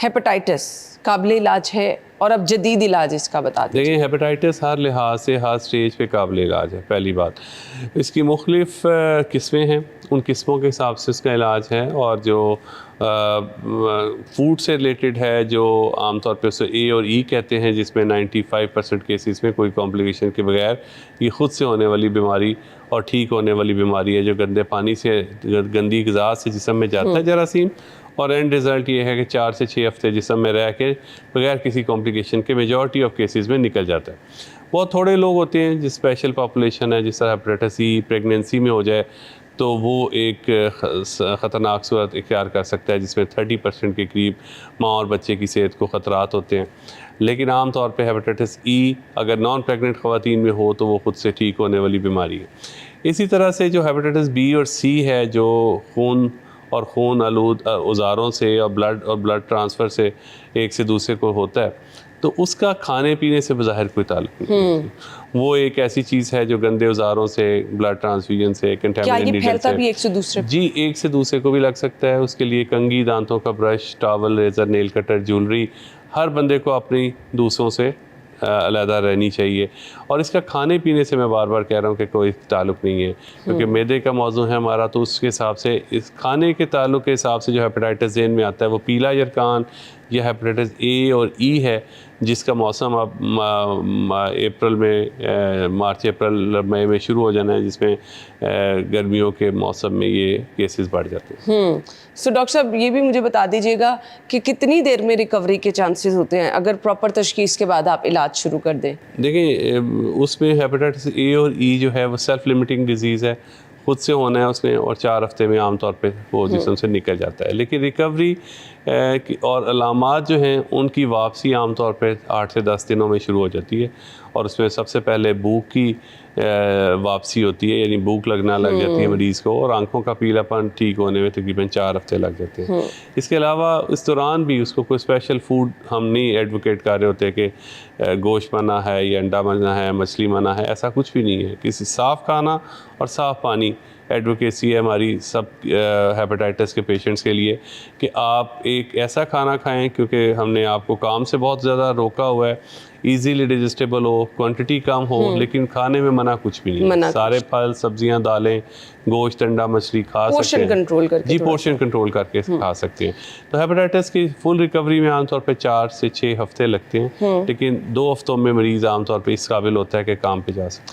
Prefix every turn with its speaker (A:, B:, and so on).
A: Hepatitis काबिल इलाज है और अब जदीद इलाज इसका बता दीजिए।
B: देखिए, हेपेटाइटिस हर लिहाज से हर स्टेज पे काबिल इलाज है। पहली बात, इसकी मुख्तलिफ किस्में हैं, उन किस्मों के हिसाब से इसका इलाज है। और जो फूड से रिलेटेड है, जो आमतौर पे उसे ए और ई कहते हैं, जिसमें 95% केसेस में कोई कॉम्प्लिकेशन के बगैर ये ख़ुद से होने वाली बीमारी और ठीक होने वाली बीमारी है, जो गंदे पानी से, गंदी ग़िज़ा से जिस्म में जाता है जरासीम, और एंड रिज़ल्ट ये है कि 4 से 6 हफ्ते जिस्म में रह के बगैर किसी कॉम्प्लिकेशन के मेजॉरिटी ऑफ केसेस में निकल जाता है। बहुत थोड़े लोग होते हैं, जिस स्पेशल पॉपुलेशन है, जिस तरह हेपेटाइटिस ई प्रेगनेंसी में हो जाए तो वो एक ख़तरनाक सूरत इख्तियार कर सकता है, जिसमें 30% के करीब माँ और बच्चे की सेहत को ख़तरात होते हैं। लेकिन आम तौर पे हेपेटाइटिस ई अगर नॉन प्रेग्नेंट ख़वातीन में हो तो वो ख़ुद से ठीक होने वाली बीमारी है। इसी तरह से जो हेपेटाइटिस बी और सी है, जो खून और खून आलूद औज़ारों से और ब्लड ट्रांसफ़र से एक से दूसरे को होता है, तो उसका खाने पीने से बज़ाहिर कोई ताल्लुक़ नहीं है। वो एक ऐसी चीज़ है जो गंदे औज़ारों से, ब्लड ट्रांसफ्यूजन से, कंटेमिनेटेड नीडल से,
A: भी एक से दूसरे
B: जी, एक से दूसरे को भी लग सकता है। उसके लिए कंघी, दांतों का brush, towel, razor, nail cutter, jewellery, हर बंदे को अपनी दूसरों से अलहदा रहनी चाहिए। और इसका खाने पीने से मैं बार बार कह रहा हूँ कि कोई ताल्लुक़ नहीं है, क्योंकि मैदे का मौजू है हमारा, तो उसके हिसाब से, इस खाने के ताल्लुक़ के हिसाब से जो हेपेटाइटिस ज़हन में आता है वो पीला यरकान या हेपेटाइटिस ए और ई है, जिसका मौसम अब अप्रैल में, मार्च अप्रैल मई में शुरू हो जाना है, जिसमें गर्मियों के मौसम में ये केसेस बढ़ जाते हैं।
A: सो डॉक्टर साहब, ये भी मुझे बता दीजिएगा कि कितनी देर में रिकवरी के चांसेस होते हैं अगर प्रॉपर तशख़ीस के बाद आप इलाज शुरू कर दें?
B: देखिए, उसमें हेपेटाइटिस ए और ई जो है वो सेल्फ लिमिटिंग डिजीज़ है, खुद से होना है उसमें, और 4 हफ्ते में आम तौर पे वो जिस्म से निकल जाता है। लेकिन रिकवरी और अलामात जो हैं उनकी वापसी आम तौर पे 8 से 10 दिनों में शुरू हो जाती है। और उसमें सबसे पहले भूख की वापसी होती है, यानी भूख लगना लग जाती है मरीज़ को, और आंखों का पीलापन ठीक होने में तकरीबन 4 हफ्ते लग जाते हैं। इसके अलावा इस दौरान भी उसको कोई स्पेशल फूड हम नहीं एडवोकेट कर रहे होते कि गोश्त मना है या अंडा मना है, मछली मना है, ऐसा कुछ भी नहीं है। किसी साफ़ खाना और साफ़ पानी एडवोकेसी है हमारी सब हेपेटाइटिस के पेशेंट्स के लिए, कि आप एक ऐसा खाना खाएं, क्योंकि हमने आपको काम से बहुत ज़्यादा रोका हुआ है, इजीली डाइजेस्टेबल हो, क्वांटिटी कम हो, लेकिन खाने में मना कुछ भी नहीं है। सारे फल, सब्जियां, दालें, गोश्त, अंडा, मछली खा सकते हैं,
A: पोर्शन कंट्रोल करके,
B: जी, पोर्शन कंट्रोल करके खा सकते हैं। तो हेपेटाइटिस की फुल रिकवरी में आमतौर पे 4 से 6 हफ्ते लगते हैं, लेकिन 2 हफ्तों में मरीज़ आमतौर पे इस काबिल होता है कि काम पे जा सकता है।